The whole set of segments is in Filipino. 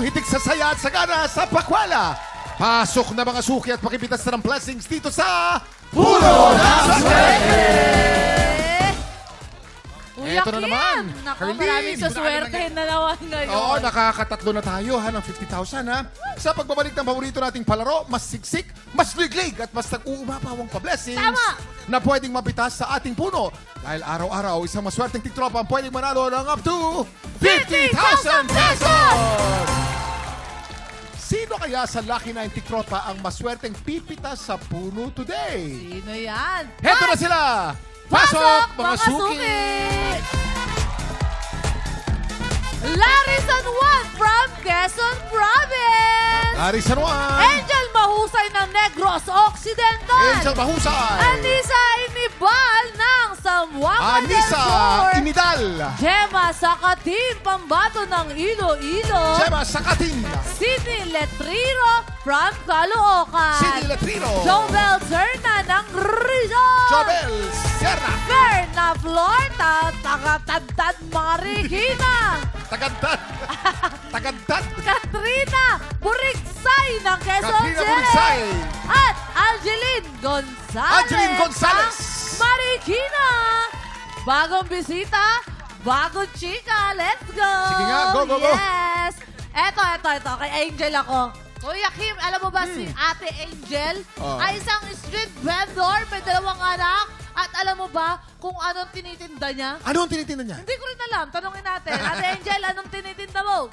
Hitik sa saya at sagana sa pakwala. Pasok na mga suki at pakipitas na ng blessings dito sa Puno ng Swerte! Kuya Eto na Kim! naman. Naku, Herlin, maraming hindi ko na suswertehin na naman ngayon. Oo, nakakatatlo na tayo ng 50,000 ha. Sa pagbabalik ng paborito nating palaro, mas siksik, mas liglig at mas nag-uumapawang pa-blessings Tama! na pwedeng mapitas sa ating puno. Dahil araw-araw, isang maswerteng tiktropa ang pwedeng manalo ng up to 50,000 pesos! Sino kaya sa Lucky 9 tiktropa ang maswerteng pipitas sa puno today? Sino yan? Heto na sila! Pasok, mga suki! Larisan Juan from Quezon Province! Ari San Juan! Angel Mahusay ng Negros Occidental! Angel Mahusay! Anissa Inibal ng Zamboanga del Anissa Sur! Inidal! Gemma Sakatin, Pambato ng Iloilo! Gemma Sakatin! Sidney Letriro from Caloocan! Cindy Letrino! Jobel Serna ng Rizal! Jobel Sierra! Berna Florta, Tagatantad Marikina! Tagantad! Tagantad! Katrina Burigsay ng Quezon Katrina City! Burigsay! At Angeline Gonzalez! Angeline Gonzalez! ng Marikina! Bagong bisita, bagong chika, let's go! Sige nga, go, go, go. Yes! Eto, kay Angel ako. Kuya Kim, alam mo ba si Ate Angel Oh. ay isang street vendor, may 2 anak, at alam mo ba kung anong tinitinda niya? Ano ang tinitinda niya? Hindi ko rin alam. Tanongin natin. Ate Angel, anong tinitinda mo?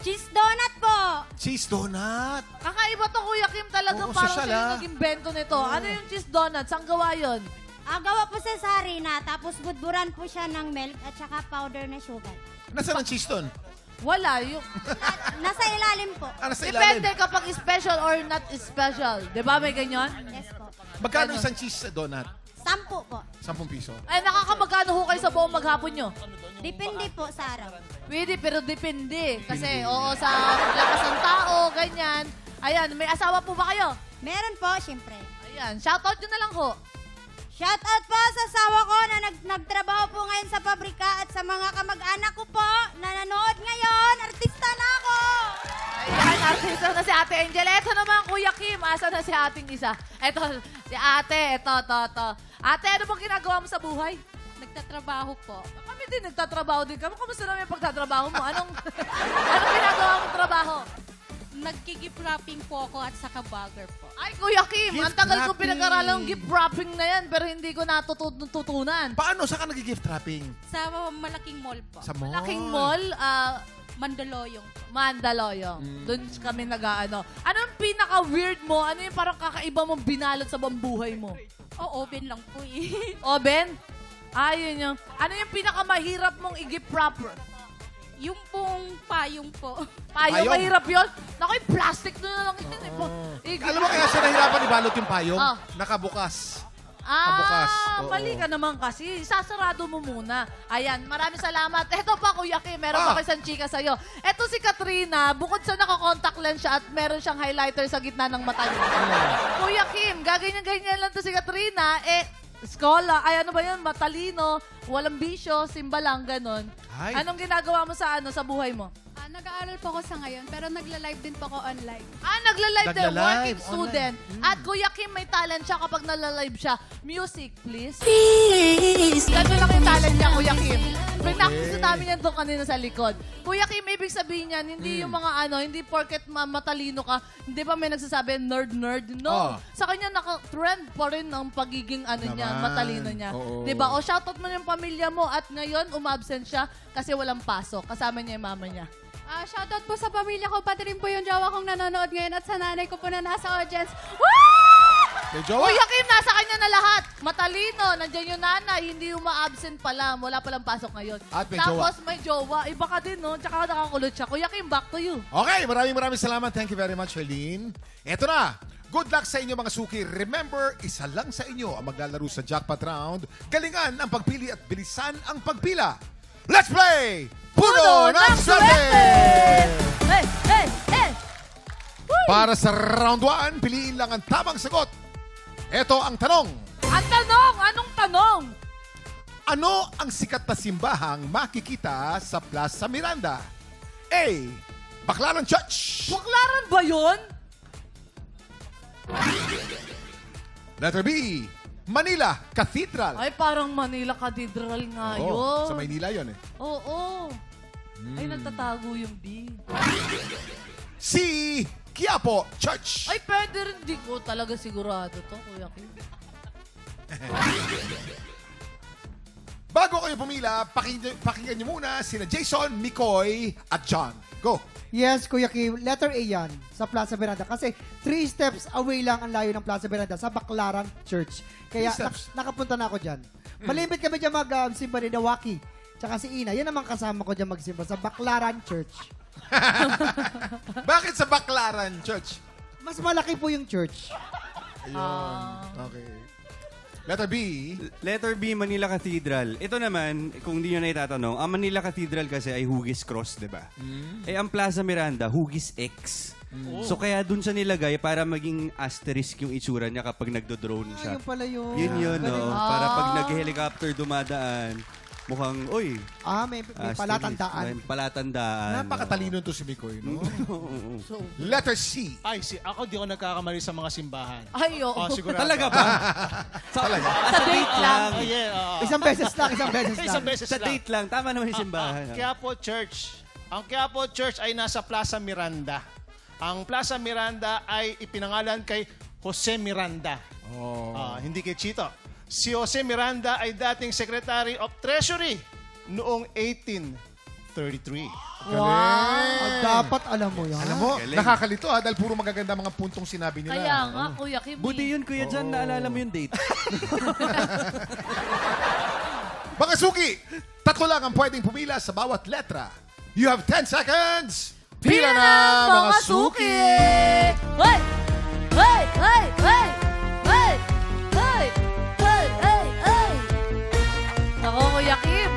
Cheese donut po. Cheese donut! Kakaiba to, Kuya Kim, talagang Oo, parang sosyal, sila ah. nag-invento nito. Ano yung cheese donut? Saan gawa yun? Gawa po sa harina, tapos budburan po siya ng milk at saka powder na sugar. Nasaan ang cheese doon? Wala. Yung... At nasa ilalim po. Nasa Depende ilalim. kapag special or not special. Di ba may ganyan? Yes po. Magkano isang cheese donut? 10 po. 10 piso. Ay, nakakamagkano ho kayo sa buong maghapon nyo? Depende po sa araw. Pwede, pero depende. Kasi, oo, sa lakas ng tao, ganyan. Ayan, may asawa po ba kayo? Meron po, syempre. Ayan, shoutout nyo na lang ho. Shoutout po sa asawa ko na nagtrabaho po ngayon sa pabrika at sa mga kamag-anak ko po na nanood ngayon. Artista na ako! Ayan, artista na si Ate Angel. Eto naman, Kuya Kim. Asa na si ating isa? Eto, si Ate. Eto. Ate, ano bang ginagawa mo sa buhay? Nagtatrabaho po. Kami din, nagtatrabaho din kami. Kamusta naman yung pagtatrabaho mo? Anong ginagawa mong trabaho? Nagki-gift wrapping po ako at saka bagger po. Ay, Kuya Kim, Gift ang tagal ko wrapping. pinag-aralan ng gift wrapping na yan, pero hindi ko natutunan. Paano? Saan ka nag-gift wrapping? Sa malaking mall po. Sa mall? Laking mall, Mandaluyong po. Mandaluyong. Doon kami nag-ano. Anong pinaka-weird mo? Ano yung parang kakaiba mong binalot sa buong buhay mo? O, oven lang po eh. Oven? Ayun yung. Ano yung pinakamahirap mong i-gift wrapper? Yung pong payong po. Payong, Payong? mahirap yun? Naku, yung plastic na lang yun. Alam mo kaya siya nahirapan ibalot yung payong? Ah. Nakabukas. Kabukas. Oo. Mali ka naman kasi. Sasarado mo muna. Ayan, maraming salamat. Eto pa, Kuya Kim, meron pa isang chika sa'yo. Eto si Katrina, bukod sa naka-contact lens siya at meron siyang highlighter sa gitna ng mata niya. Kuya Kim, gaganyan-ganyan lang to si Katrina. Skola, ay ano ba yun? Matalino, walang bisyo, simba lang, ganon. Ay. Anong ginagawa mo sa buhay mo? Nag-aaral po ako sa ngayon, pero nagla-live din po ako online. Nagla-live din, Nagla-live, working student. At Kuya Kim, may talent siya kapag nagla-live siya. Music, please. Ganun lang yung talent niya, Kuya Kim. Pinakita namin yan doon kanina sa likod. Kuya Kim, ibig sabihin niyan, hindi yung mga hindi porket matalino ka, hindi ba may nagsasabi, nerd. No. Oh. Sa kanya, naka-trend pa rin ang pagiging niya, Naman. matalino niya. Oo. Diba? O shoutout mo yung pamilya mo at ngayon, umabsent siya kasi walang pasok. Kasama niya yung mama niya. Shoutout po sa pamilya ko, pati rin po yung jowa kong nanonood ngayon at sa nanay ko po na nasa audience. May jowa? Kuya Kim, nasa kanya na lahat. Matalino, nandiyan yung nanay, hindi uma-absent pala. Wala palang pasok ngayon. At may Tapos may jowa. Iba ka din, no? Tsaka nakakulot siya. Kuya Kim, back to you. Okay, maraming salamat. Thank you very much, Herlin. Eto na. Good luck sa inyo mga suki. Remember, isa lang sa inyo ang maglalaro sa jackpot round. Galingan ang pagpili at bilisan ang pagpila. Let's play! Puno ng Swerte! Hey! Uy! Para sa round 1, piliin lang ang tamang sagot. Ito ang tanong. Ang tanong! Anong tanong? Ano ang sikat na simbahang makikita sa Plaza Miranda? A. Baclaran Church. Buklaran ba yun? Letter B, Manila Cathedral. Ay, parang Manila Cathedral nga Oo, yun. sa Maynila yun eh. Oo. Ay, nagtatago yung B. C, Quiapo Church. Ay, pwede rin. Di ko talaga sigurado to, Kuya Kim. Bago kayo pumila, pakinggan niyo muna sina Jason, Mikoy, at John. Go! Yes, Kuya Kim. Letter A yan sa Plaza Miranda. Kasi 3 steps away lang ang layo ng Plaza Miranda sa Baclaran Church. Kaya 3 steps. nakapunta na ako dyan. Malimit kami dyan mag-simba ni Dawaki. Tsaka si Ina. Yan naman kasama ko dyan magsimba sa Baclaran Church. Bakit sa Baclaran Church? Mas malaki po yung church. Ayun. Okay. Letter B. Letter B, Manila Cathedral. Ito naman, kung di nyo na itatanong, ang Manila Cathedral kasi ay Hugis Cross, di ba? Eh, ang Plaza Miranda, Hugis X. So, kaya dun siya nilagay para maging asterisk yung itsura niya kapag nagdo-drone siya. Yun pala yun. Yun, no? Galing. Para pag nag-helicopter dumadaan, mukhang, uy, May asterisk. palatandaan. May palatandaan. Napakatalino to si Mikoy, no? So, Letter C. Ay, ako di ako nagkakamali sa mga simbahan. ay, oo. Oh, sigurado. Talaga ba? Talaga? Sa date lang. Oh, yeah. Isang beses lang, isang beses lang. Isang beses Sa lang. date lang. Tama naman yung simbahan. Quiapo Church. Ang Quiapo Church ay nasa Plaza Miranda. Ang Plaza Miranda ay ipinangalan kay Jose Miranda. Hindi kay Chito. Si Jose Miranda ay dating Secretary of Treasury noong 1833. Dapat alam mo yan. Alam mo, Galing. nakakalito dahil puro magaganda mga puntong sinabi nila. Kaya nga, Kuya Kim. Buti yun, Kuya Jan, naalala mo yung date. Mga suki, 3 lang ang pwedeng pumila sa bawat letra. You have 10 seconds. Pila na, mga suki! Hoy! Hoy! Hoy! Hoy! Hoy! Hoy! Hoy! Hoy! Hoy! Ako, Kuya Kim.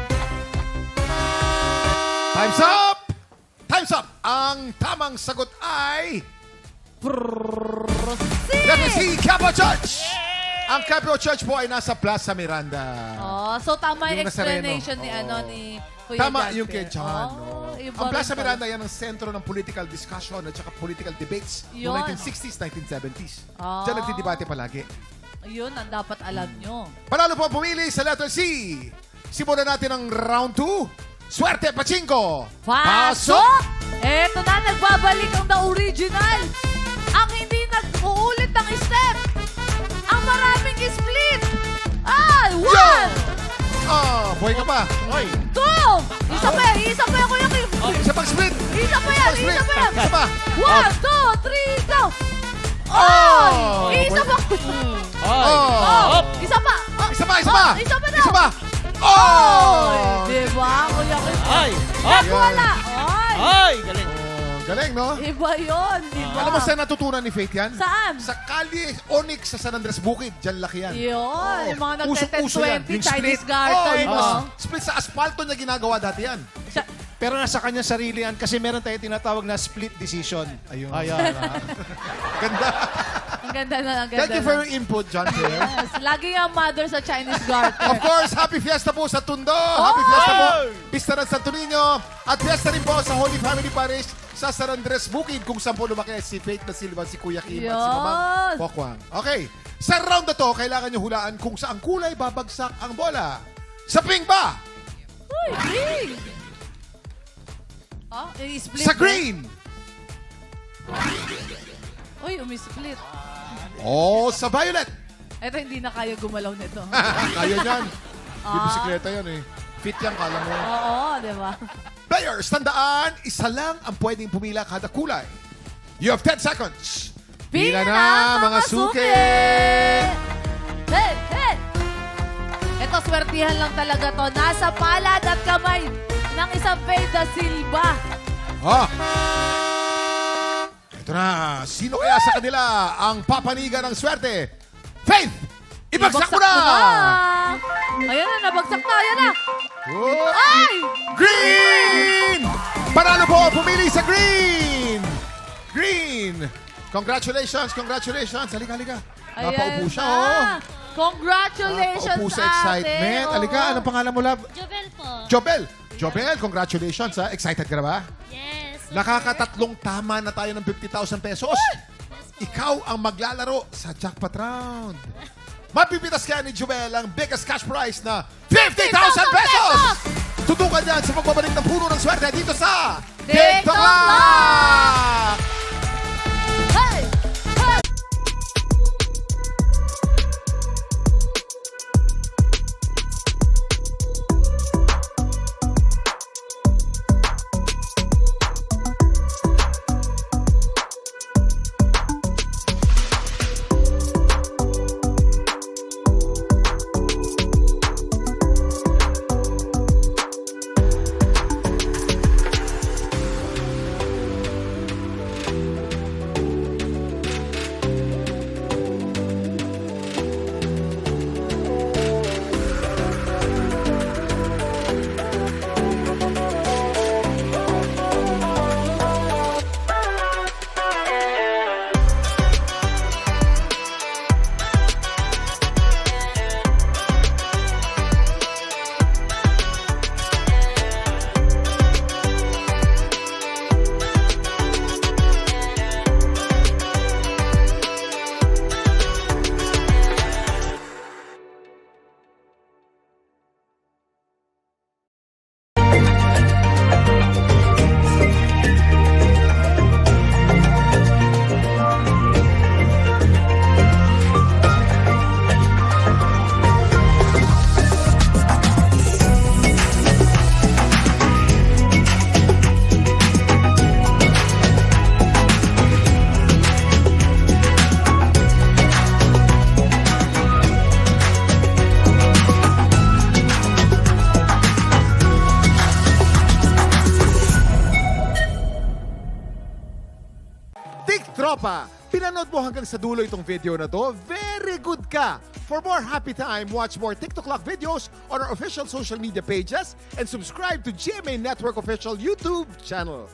Time's up! Time's up! Ang tamang sagot ay... Letter C, Quiapo Church! Ang Quiapo Church po ay nasa Plaza Miranda. Oh, so tama yung Yung Nazareno. explanation ni, Oo. ni Kuya Tama Jan yung kay Pierre. John. Oh, no? iba Ang rin Plaza pala. Miranda yan ang sentro ng political discussion at saka political debates noong Yun. 1960s, 1970s. Ah. Diyan nagdidebate palagi. Ayun, ang dapat alam nyo. Panalo po pumili sa letter C. Simulan natin ang round 2. Swerte, Pachinko! Pasok! Eto na, nagbabalik ang the original. Ang hindi nag-uulit ng step. Ang maraming split. Ah, 1, Boy ka pa. Oy! 2. Isa pa yan, isa pa yan, Kuya Kim. Isa pang split. Isa pa yan, Split. isa pa yan. Isa pa. 1, 2, 3, go. Oh! Isa pa. Oh! Isa pa. Oh, Isa pa, isa pa. Oh, isa pa daw. Isa pa. Oh! Oh! Diba, Kuya Kim? Ay! Nagwala. Ay! Ay! Galing! Galing, no? Iba yun, diba? Alam mo saan natutunan ni Faith yan? Saan? Sa Kalye Onyx sa San Andres Bukid. Diyan laki yan. Yun, yung mga Usong-uso yan. nagte-10-20 Yung Chinese split. garter, yung no? split sa asfalto niya ginagawa dati yan. Pero nasa kanya sarili yan kasi meron tayo tinatawag na split decision. Ayun. Ayan. Ganda. Ang ganda na, ang ganda Thank you for na. your input, John Pierre. Yes, lagi ang mother sa Chinese garter. Of course, happy fiesta po sa Tondo. Happy fiesta po, Pista ng Santo Niño. At fiesta rin po sa Holy Family Parish sa San Andres Bukid kung saan po lumaki si Faith na Silva, si Kuya Kim at si Mamang Yun. Pokwang. Okay, sa round na to, kailangan nyo hulaan kung saang kulay babagsak ang bola. Sa pink ba? Uy, pink! Oh, i-split. Sa din. green? Uy, umi-split. O sa violet? Eto, hindi na kaya gumalaw nito. Kaya yan. Di bisikleta yan eh. Fit yan, kala mo. Oo, di ba? Players, tandaan, isa lang ang pwedeng pumila kada kulay. You have 10 seconds. Pila na, mga suki! Hey, hey! Ito, swertihan lang talaga to. Nasa palad at kamay ng isang Faith da Silva. Ito na. Sino kaya sa kanila ang papanigan ng swerte? Faith! Ibagsak mo na! Ayan na, nabagsak na. Ayan na. Oh, Ay! green! Panalo po, pumili sa green! Green! Congratulations, congratulations. Halika, halika. Ayan Napaupo siya, na. oh. Congratulations, Napaupo sa ate. excitement. Halika, Oo. anong pangalan mo, love? Jobel po. Jobel. Jobel, congratulations, ha. Excited ka na ba? Yes. Nakakatatlong tama na tayo ng 50,000 pesos. Ikaw ang maglalaro sa jackpot round. Mapipitas kaya ni Joel ang biggest cash prize na 50,000 pesos! Tutukan yan sa pagbabalik ng puno ng swerte dito sa TikTok TikTok! Hey! Hey! Tropa, pinanood mo hanggang sa dulo itong video na to? Very good ka! For more happy time, watch more TikTok Clock videos on our official social media pages and subscribe to GMA Network official YouTube channel.